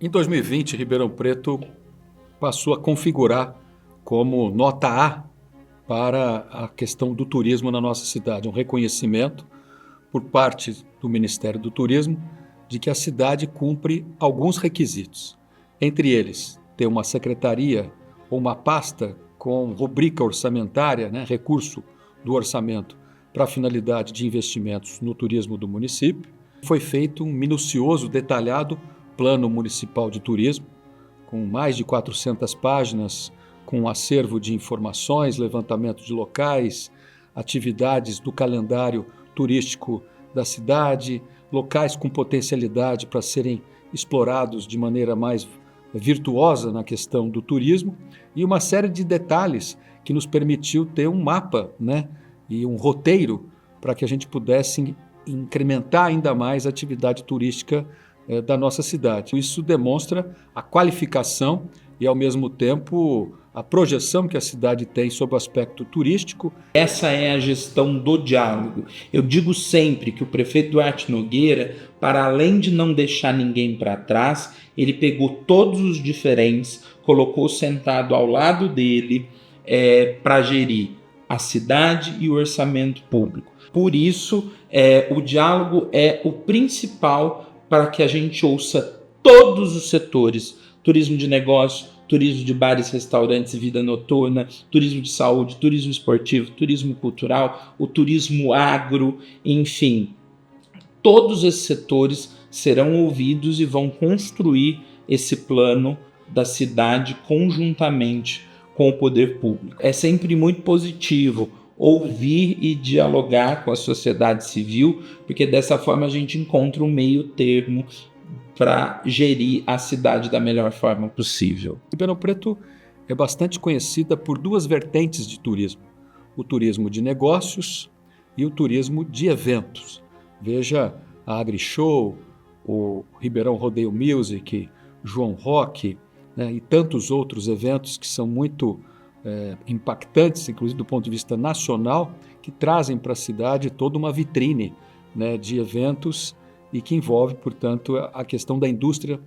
Em 2020, Ribeirão Preto passou a configurar como nota A para a questão do turismo na nossa cidade, um reconhecimento por parte do Ministério do Turismo de que a cidade cumpre alguns requisitos. Entre eles, ter uma secretaria ou uma pasta com rubrica orçamentária, recurso do orçamento para a finalidade de investimentos no turismo do município. Foi feito um minucioso, detalhado Plano Municipal de Turismo, com mais de 400 páginas, com um acervo de informações, levantamento de locais, atividades do calendário turístico da cidade, locais com potencialidade para serem explorados de maneira mais virtuosa na questão do turismo, e uma série de detalhes que nos permitiu ter um mapa, e um roteiro para que a gente pudesse incrementar ainda mais a atividade turística da nossa cidade. Isso demonstra a qualificação e, ao mesmo tempo, a projeção que a cidade tem sobre o aspecto turístico. Essa é a gestão do diálogo. Eu digo sempre que o prefeito Duarte Nogueira, para além de não deixar ninguém para trás, ele pegou todos os diferentes, colocou sentado ao lado dele para gerir a cidade e o orçamento público. Por isso, o diálogo é o principal para que a gente ouça todos os setores: turismo de negócio, turismo de bares, restaurantes e vida noturna, turismo de saúde, turismo esportivo, turismo cultural, o turismo agro, enfim. Todos esses setores serão ouvidos e vão construir esse plano da cidade conjuntamente com o poder público. É sempre muito positivo ouvir e dialogar com a sociedade civil, porque dessa forma a gente encontra um meio termo para gerir a cidade da melhor forma possível. Ribeirão Preto é bastante conhecida por duas vertentes de turismo: o turismo de negócios e o turismo de eventos. Veja a AgriShow, o Ribeirão Rodeio Music, João Rock, e tantos outros eventos que são muito impactantes, inclusive do ponto de vista nacional, que trazem para a cidade toda uma vitrine de eventos e que envolve, portanto, a questão da indústria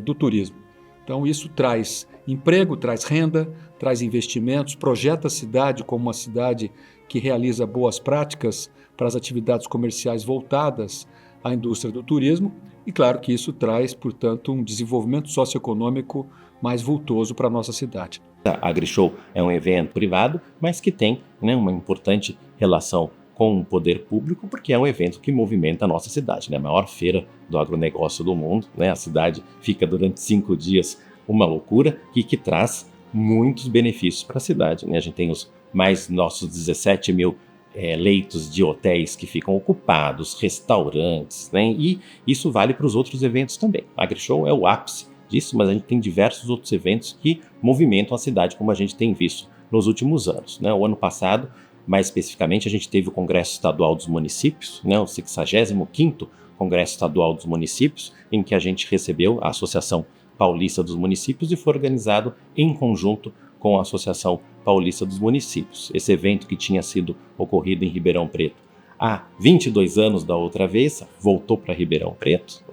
do turismo. Então, isso traz emprego, traz renda, traz investimentos, projeta a cidade como uma cidade que realiza boas práticas para as atividades comerciais voltadas à indústria do turismo, e claro que isso traz, portanto, um desenvolvimento socioeconômico mais vultoso para a nossa cidade. A AgriShow é um evento privado, mas que tem uma importante relação com o poder público, porque é um evento que movimenta a nossa cidade, a maior feira do agronegócio do mundo. A cidade fica durante 5 dias uma loucura e que traz muitos benefícios para a cidade. A gente tem os mais nossos 17 mil leitos de hotéis que ficam ocupados, restaurantes, e isso vale para os outros eventos também. A AgriShow é o ápice disso, mas a gente tem diversos outros eventos que movimentam a cidade, como a gente tem visto nos últimos anos. O ano passado, mais especificamente, a gente teve o Congresso Estadual dos Municípios, o 65º Congresso Estadual dos Municípios, em que a gente recebeu a Associação Paulista dos Municípios e foi organizado em conjunto com a Associação Paulista dos Municípios. Esse evento, que tinha sido ocorrido em Ribeirão Preto há 22 anos da outra vez, voltou para Ribeirão Preto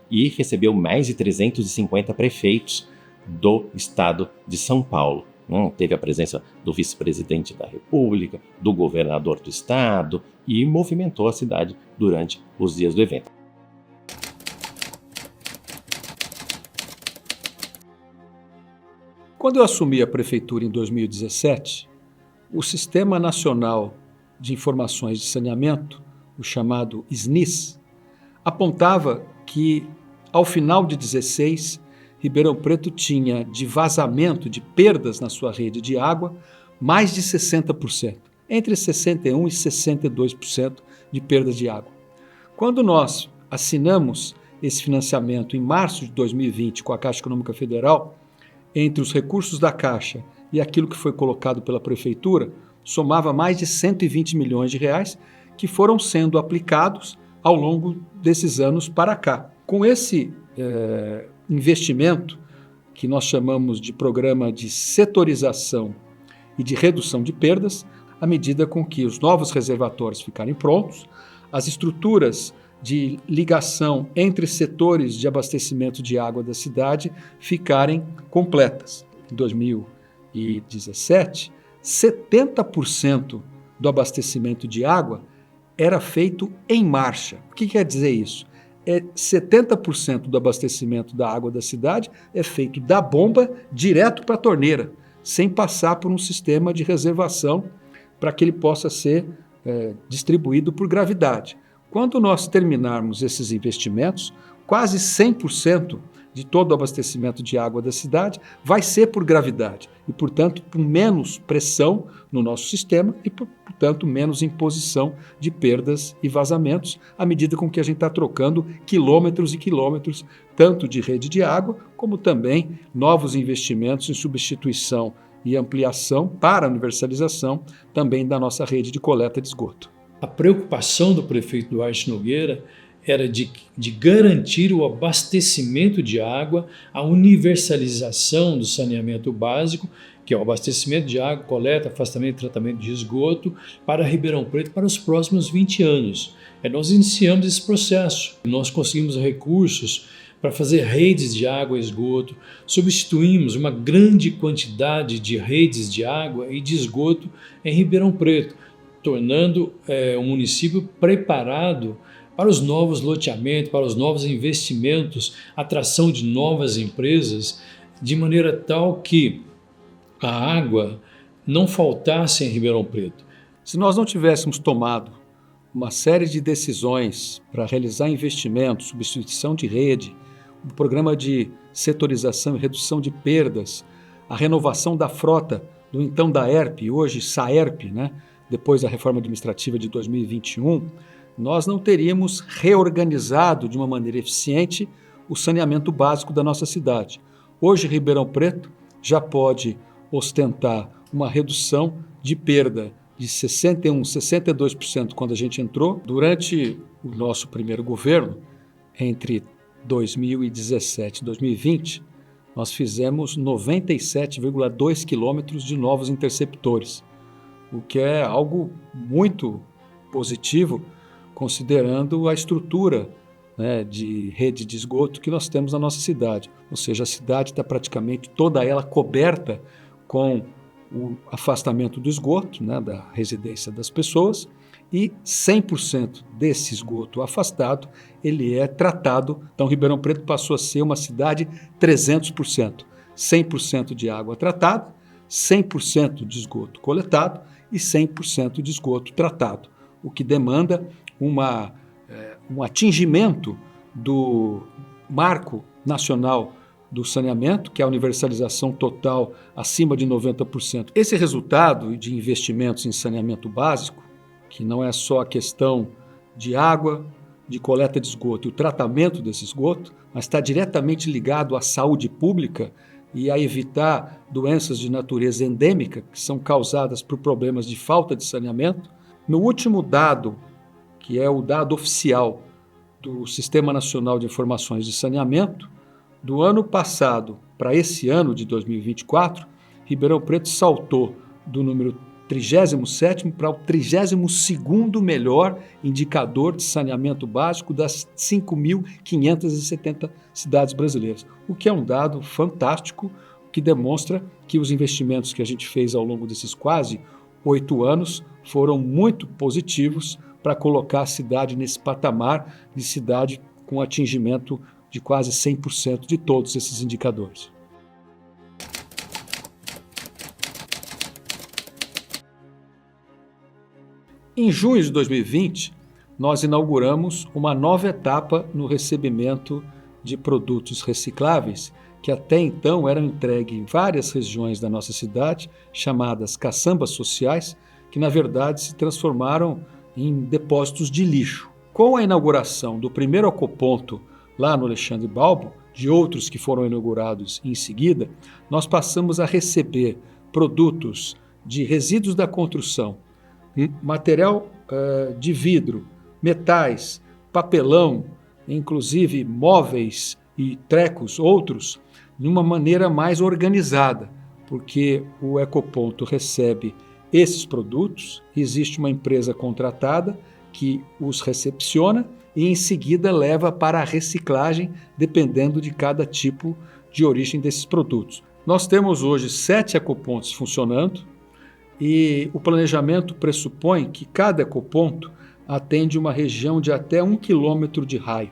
e recebeu mais de 350 prefeitos do estado de São Paulo. Teve a presença do vice-presidente da República, do governador do estado, e movimentou a cidade durante os dias do evento. Quando eu assumi a prefeitura em 2017, o Sistema Nacional de Informações de Saneamento, o chamado SNIS, apontava que, ao final de 2016, Ribeirão Preto tinha de vazamento, de perdas na sua rede de água, mais de 60%, entre 61% e 62% de perdas de água. Quando nós assinamos esse financiamento em março de 2020 com a Caixa Econômica Federal, entre os recursos da Caixa e aquilo que foi colocado pela Prefeitura, somava mais de 120 milhões de reais que foram sendo aplicados ao longo desses anos para cá. Com esse investimento, que nós chamamos de programa de setorização e de redução de perdas, à medida com que os novos reservatórios ficarem prontos, as estruturas de ligação entre setores de abastecimento de água da cidade ficarem completas. Em 2017, 70% do abastecimento de água era feito em marcha. O que quer dizer isso? 70% do abastecimento da água da cidade é feito da bomba direto para a torneira, sem passar por um sistema de reservação para que ele possa ser distribuído por gravidade. Quando nós terminarmos esses investimentos, quase 100% de todo o abastecimento de água da cidade vai ser por gravidade e, portanto, com menos pressão no nosso sistema e, portanto, menos imposição de perdas e vazamentos à medida com que a gente está trocando quilômetros e quilômetros, tanto de rede de água, como também novos investimentos em substituição e ampliação para a universalização também da nossa rede de coleta de esgoto. A preocupação do prefeito Duarte Nogueira era de garantir o abastecimento de água, a universalização do saneamento básico, que é o abastecimento de água, coleta, afastamento e tratamento de esgoto para Ribeirão Preto para os próximos 20 anos. Nós iniciamos esse processo, nós conseguimos recursos para fazer redes de água e esgoto, substituímos uma grande quantidade de redes de água e de esgoto em Ribeirão Preto, tornando o município preparado para os novos loteamentos, para os novos investimentos, atração de novas empresas, de maneira tal que a água não faltasse em Ribeirão Preto. Se nós não tivéssemos tomado uma série de decisões para realizar investimentos, substituição de rede, o programa de setorização e redução de perdas, a renovação da frota do então DAERP, hoje SAERP, depois da reforma administrativa de 2021, nós não teríamos reorganizado de uma maneira eficiente o saneamento básico da nossa cidade. Hoje, Ribeirão Preto já pode ostentar uma redução de perda de 61%, 62% quando a gente entrou. Durante o nosso primeiro governo, entre 2017 e 2020, nós fizemos 97,2 quilômetros de novos interceptores, o que é algo muito positivo, considerando a estrutura de rede de esgoto que nós temos na nossa cidade. Ou seja, a cidade está praticamente toda ela coberta com o afastamento do esgoto, da residência das pessoas, e 100% desse esgoto afastado, ele é tratado. Então, Ribeirão Preto passou a ser uma cidade 300%. 100% de água tratada, 100% de esgoto coletado e 100% de esgoto tratado, o que demanda um atingimento do marco nacional do saneamento, que é a universalização total acima de 90%. Esse resultado de investimentos em saneamento básico, que não é só a questão de água, de coleta de esgoto e o tratamento desse esgoto, mas está diretamente ligado à saúde pública e a evitar doenças de natureza endêmica, que são causadas por problemas de falta de saneamento. No último dado, que é o dado oficial do Sistema Nacional de Informações de Saneamento, do ano passado para esse ano de 2024, Ribeirão Preto saltou do número 37º para o 32º melhor indicador de saneamento básico das 5.570 cidades brasileiras, o que é um dado fantástico, que demonstra que os investimentos que a gente fez ao longo desses quase 8 anos foram muito positivos para colocar a cidade nesse patamar de cidade com atingimento de quase 100% de todos esses indicadores. Em junho de 2020, nós inauguramos uma nova etapa no recebimento de produtos recicláveis que até então eram entregues em várias regiões da nossa cidade, chamadas caçambas sociais, que na verdade se transformaram em depósitos de lixo. Com a inauguração do primeiro ecoponto lá no Alexandre Balbo, de outros que foram inaugurados em seguida, nós passamos a receber produtos de resíduos da construção, material de vidro, metais, papelão, inclusive móveis e trecos, outros, de uma maneira mais organizada, porque o ecoponto recebe esses produtos, existe uma empresa contratada que os recepciona e em seguida leva para a reciclagem, dependendo de cada tipo de origem desses produtos. Nós temos hoje 7 ecopontos funcionando e o planejamento pressupõe que cada ecoponto atende uma região de até 1 quilômetro de raio.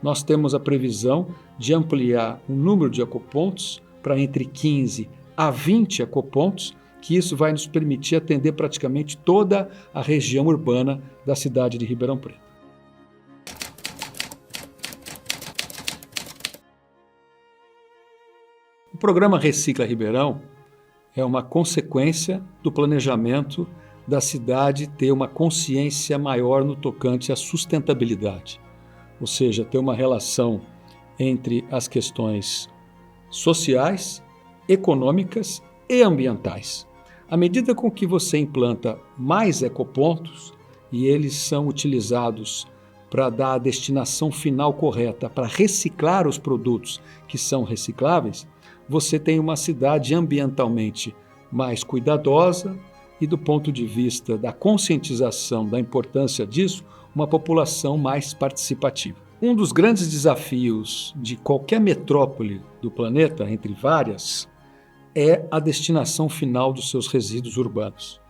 Nós temos a previsão de ampliar o número de ecopontos para entre 15 a 20 ecopontos, que isso vai nos permitir atender praticamente toda a região urbana da cidade de Ribeirão Preto. O programa Recicla Ribeirão é uma consequência do planejamento da cidade ter uma consciência maior no tocante à sustentabilidade, ou seja, ter uma relação entre as questões sociais, econômicas e ambientais. À medida com que você implanta mais ecopontos e eles são utilizados para dar a destinação final correta, para reciclar os produtos que são recicláveis, você tem uma cidade ambientalmente mais cuidadosa e, do ponto de vista da conscientização da importância disso, uma população mais participativa. Um dos grandes desafios de qualquer metrópole do planeta, entre várias, é a destinação final dos seus resíduos urbanos.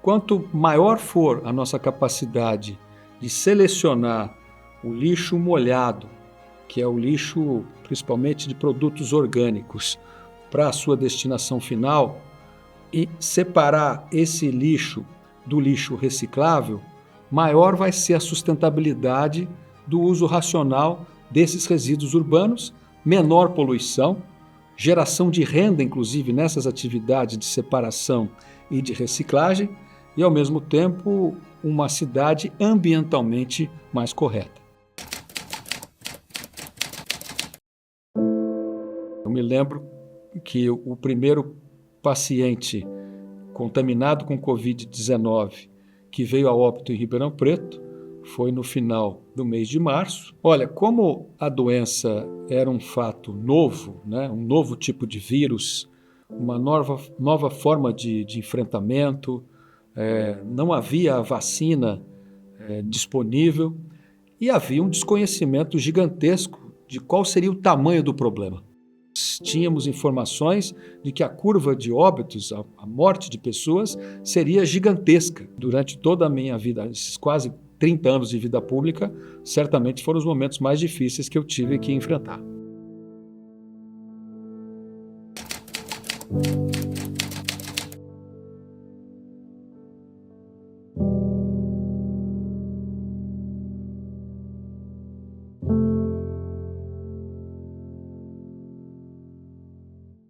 Quanto maior for a nossa capacidade de selecionar o lixo molhado, que é o lixo principalmente de produtos orgânicos, para a sua destinação final, e separar esse lixo do lixo reciclável, maior vai ser a sustentabilidade do uso racional desses resíduos urbanos, menor poluição, geração de renda, inclusive, nessas atividades de separação e de reciclagem, e, ao mesmo tempo, uma cidade ambientalmente mais correta. Eu me lembro que o primeiro paciente contaminado com Covid-19 que veio a óbito em Ribeirão Preto foi no final do mês de março. Olha, como a doença era um fato novo, né, um novo tipo de vírus, uma nova forma de enfrentamento, não havia a vacina disponível e havia um desconhecimento gigantesco de qual seria o tamanho do problema. Tínhamos informações de que a curva de óbitos, a morte de pessoas, seria gigantesca. Durante toda a minha vida, esses quase 30 anos de vida pública, certamente foram os momentos mais difíceis que eu tive que enfrentar.